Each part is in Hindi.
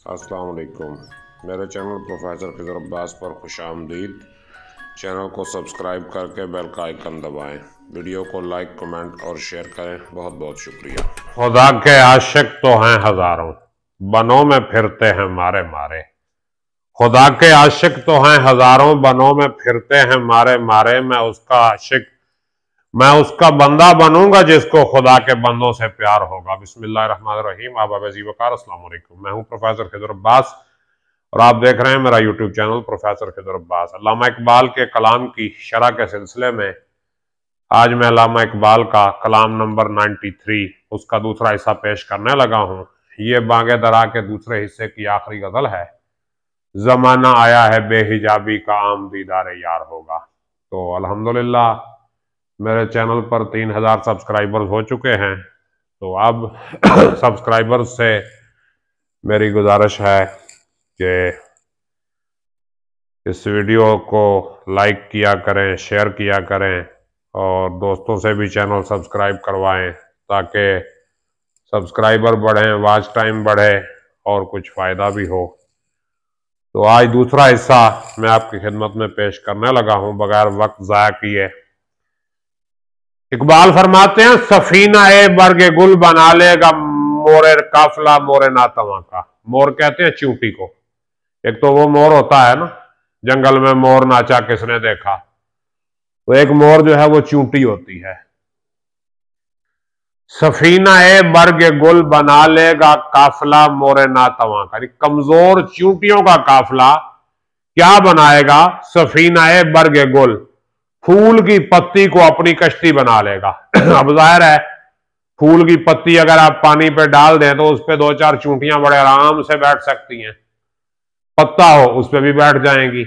अस्सलाम वालेकुम। मेरे चैनल प्रोफेसर खिज़र अब्बास पर खुशामदीद। चैनल को सब्सक्राइब करके बेल का आइकन दबाएं। वीडियो को लाइक, कमेंट और शेयर करें। बहुत बहुत शुक्रिया। खुदा के आशिक तो हैं हजारों, बनों में फिरते हैं मारे मारे। खुदा के आशिक तो हैं हजारों, बनों में फिरते हैं मारे मारे। मैं उसका आशिक, मैं उसका बंदा बनूंगा जिसको खुदा के बंदों से प्यार होगा। बिस्मिल्लाहिर्रहमानिर्रहीम। अस्सलाम वालेकुम। मैं हूं प्रोफेसर खिज़र अब्बास और आप देख रहे हैं मेरा YouTube channel professor Khizar Abbas. Allama Iqbal के कलाम की शरह के सिलसिले में आज मैं अल्लामा इकबाल का कलाम नंबर 93 उसका दूसरा हिस्सा पेश करने लगा हूं। ये बांगे दरा के दूसरे हिस्से की आखिरी गजल है। जमाना आया है बेहिजाबी का, आम दीदार यार होगा। तो अल्हम्दुलिल्लाह मेरे चैनल पर 3000 सब्सक्राइबर्स हो चुके हैं। तो अब सब्सक्राइबर्स से मेरी गुजारिश है कि इस वीडियो को लाइक किया करें, शेयर किया करें और दोस्तों से भी चैनल सब्सक्राइब करवाएं ताकि सब्सक्राइबर बढ़ें, वॉच टाइम बढ़े और कुछ फ़ायदा भी हो। तो आज दूसरा हिस्सा मैं आपकी खिदमत में पेश करने लगा हूं बगैर वक्त ज़ाया किए। इकबाल फरमाते हैं, सफीना ए बरगे गुल बना लेगा मोरे काफिला मोरे नातवा का। मोर कहते हैं चींटी को। एक तो वो मोर होता है ना, जंगल में मोर नाचा किसने देखा, तो एक मोर जो है वो चींटी होती है। सफीना ए बरगे गुल बना लेगा काफिला मोरे नातवा का। कमजोर चींटियों का काफिला क्या बनाएगा? सफीना ए बरगे गुल, फूल की पत्ती को अपनी कश्ती बना लेगा। अब जाहिर है फूल की पत्ती अगर आप पानी पे डाल दें तो उस पे दो चार चींटियां बड़े आराम से बैठ सकती हैं। पत्ता हो उस पे भी बैठ जाएंगी।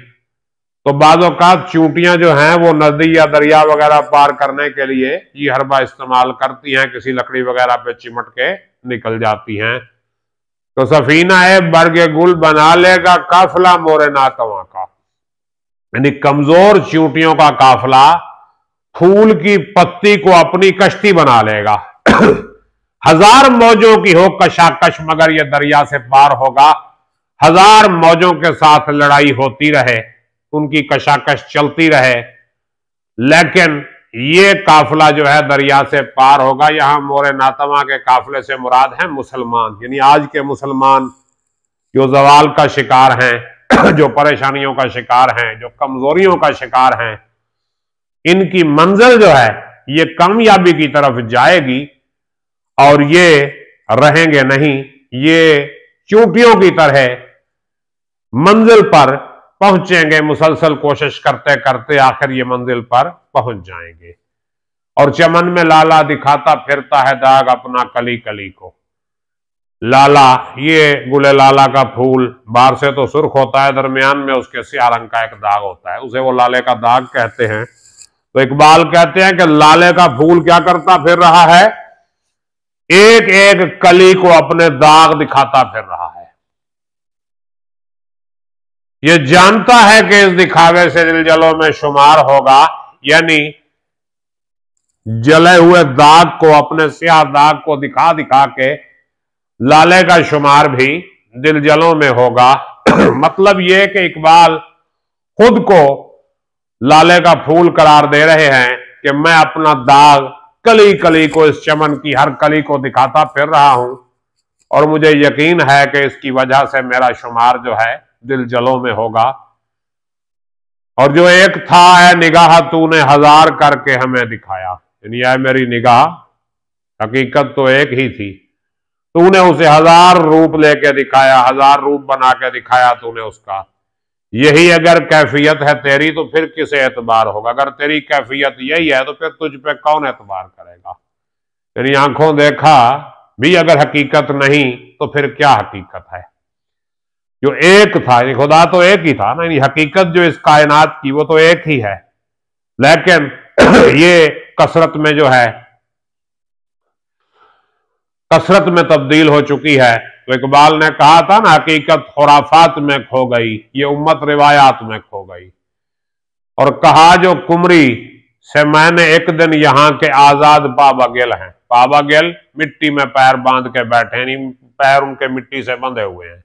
तो बाज़ औक़ात चींटियां जो हैं वो नदी या दरिया वगैरह पार करने के लिए ये हरबा इस्तेमाल करती हैं, किसी लकड़ी वगैरह पे चिमट के निकल जाती हैं। तो सफीना है बरगे गुल बना लेगा काफिला मोरे नातवा का, यानी कमजोर चींटियों का काफिला फूल की पत्ती को अपनी कश्ती बना लेगा। हजार मौजों की हो कशाकश मगर यह दरिया से पार होगा। हजार मौजों के साथ लड़ाई होती रहे, उनकी कशाकश चलती रहे, लेकिन ये काफिला जो है दरिया से पार होगा। यहां मोरे नातवा के काफिले से मुराद है मुसलमान, यानी आज के मुसलमान जो जवाल का शिकार हैं, जो परेशानियों का शिकार हैं, जो कमजोरियों का शिकार हैं, इनकी मंजिल जो है ये कामयाबी की तरफ जाएगी और ये रहेंगे नहीं, ये चींटियों की तरह मंजिल पर पहुंचेंगे। मुसलसल कोशिश करते करते आखिर ये मंजिल पर पहुंच जाएंगे। और चमन में लाला दिखाता फिरता है दाग अपना कली कली को। लाला, ये गुले लाला का फूल बाहर से तो सुर्ख होता है, दरमियान में उसके स्याह रंग का एक दाग होता है, उसे वो लाले का दाग कहते हैं। तो इकबाल कहते हैं कि लाले का फूल क्या करता फिर रहा है? एक एक कली को अपने दाग दिखाता फिर रहा है। ये जानता है कि इस दिखावे से दिलजलों में शुमार होगा, यानी जले हुए दाग को, अपने स्याह दाग को दिखा दिखा के लाले का शुमार भी दिलजलों में होगा। मतलब यह कि इकबाल खुद को लाले का फूल करार दे रहे हैं कि मैं अपना दाग कली कली को, इस चमन की हर कली को दिखाता फिर रहा हूं और मुझे यकीन है कि इसकी वजह से मेरा शुमार जो है दिलजलों में होगा। और जो एक था है निगाह तूने हजार करके हमें दिखाया, यानी है मेरी निगाह, हकीकत तो एक ही थी, तूने उसे हजार रूप लेके दिखाया, हजार रूप बना के दिखाया तूने उसका। यही अगर कैफियत है तेरी तो फिर किसे एतबार होगा? अगर तेरी कैफियत यही है तो फिर तुझ पे कौन एतबार करेगा? यानी आंखों देखा भी अगर हकीकत नहीं तो फिर क्या हकीकत है? जो एक था, यानी खुदा तो एक ही था ना, यानी हकीकत जो इस कायनात की वो तो एक ही है, लेकिन ये कसरत में जो है, कसरत में तब्दील हो चुकी है। तो इकबाल ने कहा था ना, हकीकत खुराफात में खो गई, ये उम्मत रिवायात में खो गई। और कहा जो कुमरी से मैंने एक दिन यहां के आजाद पाबागेल हैं। पाबागेल मिट्टी में पैर बांध के बैठे, नहीं पैर उनके मिट्टी से बंधे हुए हैं।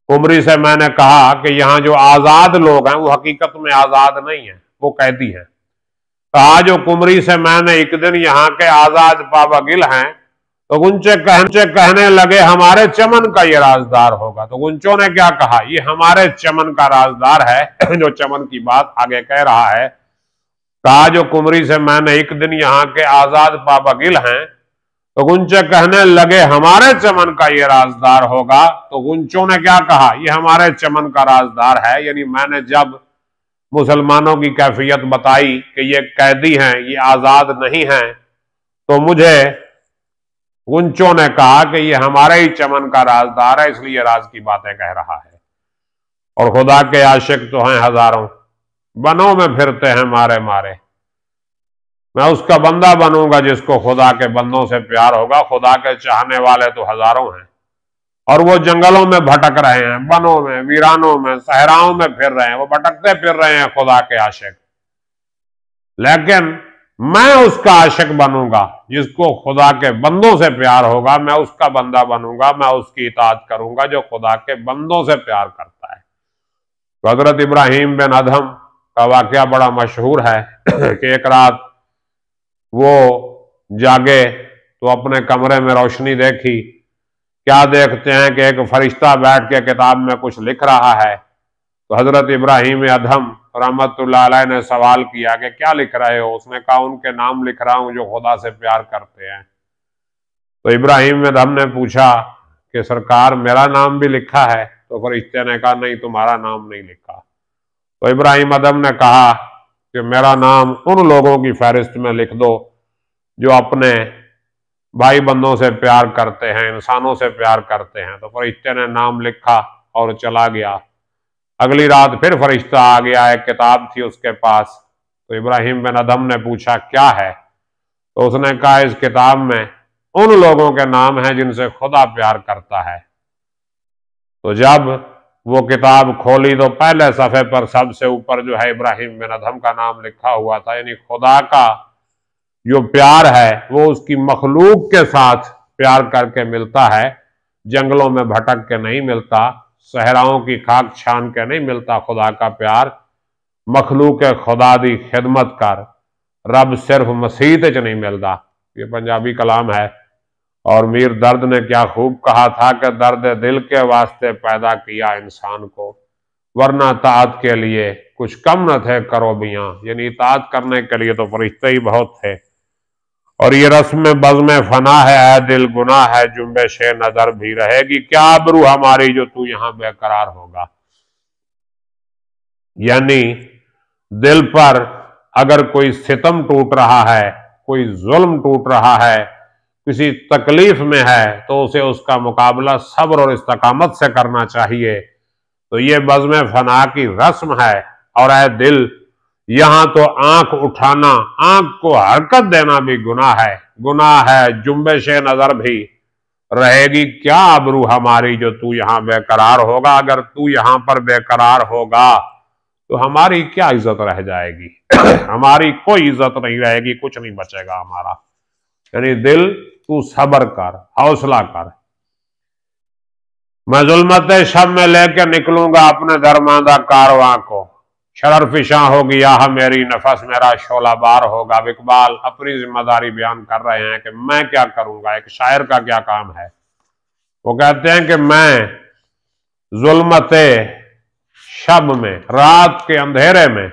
कुमरी से मैंने कहा कि यहाँ जो आजाद लोग हैं वो हकीकत में आजाद नहीं है, वो कैदी हैं। कहा जो कुमरी से मैंने एक दिन यहाँ के आजाद पावागिल हैं, तो गुंचे कहने लगे हमारे चमन का ये राजदार होगा। तो गुंचों ने क्या कहा, ये हमारे चमन का राजदार है जो चमन की बात आगे कह रहा है। कहा जो कुमरी से मैंने एक दिन यहाँ के आजाद पावागिल हैं, तो गुंचे कहने लगे हमारे चमन का ये राजदार होगा। तो गुंचों ने क्या कहा, ये हमारे चमन का राजदार है। यानी मैंने जब मुसलमानों की कैफियत बताई कि ये कैदी हैं, ये आजाद नहीं हैं, तो मुझे गुंचों ने कहा कि ये हमारे ही चमन का राजदार है, इसलिए राज की बातें कह रहा है। और खुदा के आशिक तो हैं हजारों, बनों में फिरते हैं मारे मारे। मैं उसका बंदा बनूंगा जिसको खुदा के बंदों से प्यार होगा। खुदा के चाहने वाले तो हजारों हैं, और वो जंगलों में भटक रहे हैं, बनों में, वीरानों में, सहराओं में फिर रहे हैं, वो भटकते फिर रहे हैं खुदा के आशिक। लेकिन मैं उसका आशिक बनूंगा जिसको खुदा के बंदों से प्यार होगा। मैं उसका बंदा बनूंगा, मैं उसकी इताअत करूंगा जो खुदा के बंदों से प्यार करता है। तो हजरत इब्राहिम बिन अदहम का वाकया बड़ा मशहूर है कि एक रात वो जागे तो अपने कमरे में रोशनी देखी। क्या देखते हैं कि एक फरिश्ता बैठ के किताब में कुछ लिख रहा है। तो हजरत इब्राहिम अदहम रहमतुल्लाह अलैह ने सवाल किया कि क्या लिख रहे हो। उसने कहा उनके नाम लिख रहा हूं जो खुदा से प्यार करते हैं। तो इब्राहिम अदहम ने पूछा कि सरकार मेरा नाम भी लिखा है। तो फरिश्ते ने कहा नहीं, तुम्हारा नाम नहीं लिखा। तो इब्राहिम अदहम ने कहा कि मेरा नाम उन लोगों की फहरिस्त में लिख दो जो अपने भाई बंदों से प्यार करते हैं, इंसानों से प्यार करते हैं। तो फरिश्ते ने नाम लिखा और चला गया। अगली रात फिर फरिश्ता आ गया, एक किताब थी उसके पास। तो इब्राहिम बिन अदहम ने पूछा क्या है। तो उसने कहा इस किताब में उन लोगों के नाम हैं जिनसे खुदा प्यार करता है। तो जब वो किताब खोली तो पहले सफ़े पर सबसे ऊपर जो है इब्राहिम बिन अदहम का नाम लिखा हुआ था। यानी खुदा का जो प्यार है वो उसकी मखलूक के साथ प्यार करके मिलता है, जंगलों में भटक के नहीं मिलता, सहराओं की खाक छान के नहीं मिलता। खुदा का प्यार मखलूक खुदा दी खिदमत कर, रब सिर्फ मसीह च नहीं मिलता। ये पंजाबी कलाम है। और मीर दर्द ने क्या खूब कहा था कि दर्द दिल के वास्ते पैदा किया इंसान को, वरना ताअत के लिए कुछ कम न थे करोबियां। यानी इताअत करने के लिए तो फरिश्ते ही बहुत थे। और ये रस्म बज़्म फना है दिल गुनाह है, जुम्बिश नजर भी रहेगी, क्या आबरू हमारी जो तू यहां बेकरार होगा। यानी दिल पर अगर कोई सितम टूट रहा है, कोई जुल्म टूट रहा है, किसी तकलीफ में है, तो उसे उसका मुकाबला सब्र और इस्तकामत से करना चाहिए। तो ये बज़्म फना की रस्म है। और ऐ दिल, यहां तो आंख उठाना, आंख को हरकत देना भी गुनाह है, गुनाह है, जुम्बिश नजर भी रहेगी, क्या आबरू हमारी जो तू यहां बेकरार होगा। अगर तू यहां पर बेकरार होगा तो हमारी क्या इज्जत रह जाएगी हमारी कोई इज्जत नहीं रहेगी, कुछ नहीं बचेगा हमारा। यानी दिल तू सब्र कर, हौसला कर। मैं जुल्मत शब में लेकर निकलूंगा अपने दरमांदा कारवां को, शरर फिशा होगी आह मेरी, नफस मेरा शोला बार होगा। इकबाल अपनी जिम्मेदारी बयान कर रहे हैं कि मैं क्या करूंगा, एक शायर का क्या काम है। वो कहते हैं कि मैं जुल्मते शब में, रात के अंधेरे में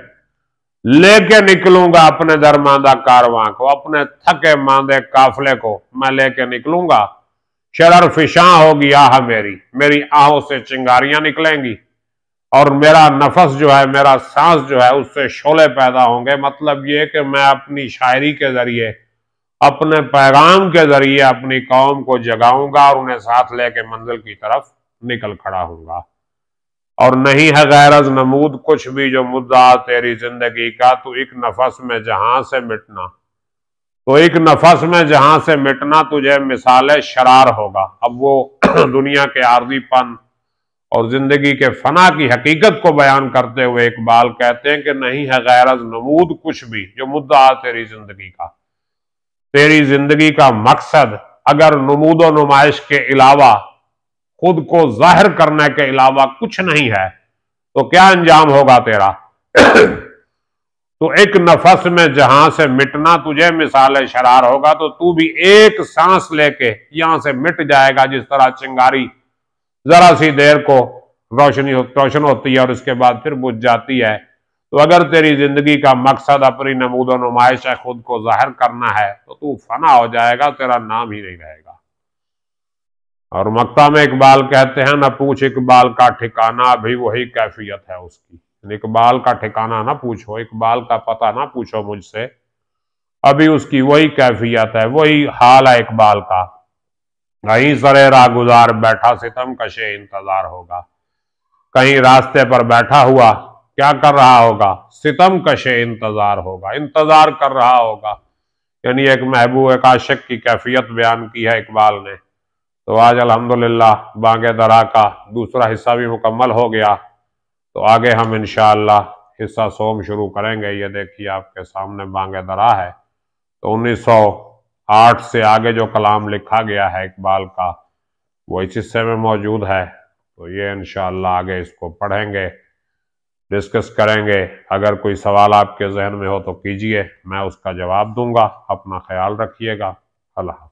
लेके निकलूंगा अपने दरमांदा कारवां को, अपने थके मांदे काफले को मैं लेके निकलूंगा। शरर फिशा होगी आह मेरी, मेरी आहों से चिंगारियां निकलेंगी, और मेरा नफस जो है, मेरा सांस जो है, उससे शोले पैदा होंगे। मतलब ये कि मैं अपनी शायरी के जरिए, अपने पैगाम के जरिए अपनी कौम को जगाऊंगा और उन्हें साथ लेके मंजिल की तरफ निकल खड़ा हूंगा। और नहीं है गैरज नमूद कुछ भी जो मुद्दा तेरी जिंदगी का, तो एक नफस में जहां से मिटना, तो एक नफस में जहां से मिटना तुझे मिसाल शरार होगा। अब वो दुनिया के आर्जीपन और जिंदगी के फना की हकीकत को बयान करते हुए इकबाल कहते हैं कि नहीं है गैरज नमूद कुछ भी जो मुद्दा तेरी जिंदगी का, तेरी जिंदगी का मकसद अगर नमूदो नुमाइश के अलावा खुद को जाहिर करने के अलावा कुछ नहीं है, तो क्या अंजाम होगा तेरा? तो एक नफस में जहां से मिटना तुझे मिसाल शरार होगा, तो तू भी एक सांस लेके यहां से मिट जाएगा, जिस तरह चिंगारी जरा सी देर को रोशन होती है और उसके बाद फिर बुझ जाती है। तो अगर तेरी जिंदगी का मकसद अपनी नमूदो नुमाइश है, खुद को जाहिर करना है, तो तू फना हो जाएगा, तेरा नाम ही नहीं रहेगा। और मक्ता में इकबाल कहते हैं, न पूछ इकबाल का ठिकाना, अभी वही कैफियत है उसकी। इकबाल का ठिकाना ना पूछो, इकबाल का पता ना पूछो मुझसे, अभी उसकी वही कैफियत है, वही हाल है इकबाल का। कहीं सरे राह गुजार बैठा सितम कशे इंतजार होगा, कहीं रास्ते पर बैठा हुआ क्या कर रहा होगा? सितम कशे इंतजार होगा, इंतजार कर रहा होगा। यानी एक महबूब, एक आशिक की कैफियत बयान की है इकबाल ने। तो आज अल्हम्दुलिल्लाह बांगे दरा का दूसरा हिस्सा भी मुकम्मल हो गया। तो आगे हम इंशाअल्लाह हिस्सा सोम शुरू करेंगे। ये देखिए आपके सामने बांगे दरा है। तो 1908 से आगे जो कलाम लिखा गया है इकबाल का, वो इस हिस्से में मौजूद है। तो ये इंशाअल्लाह आगे इसको पढ़ेंगे, डिस्कस करेंगे। अगर कोई सवाल आपके जहन में हो तो कीजिए, मैं उसका जवाब दूंगा। अपना ख्याल रखिएगा। अल्लाह।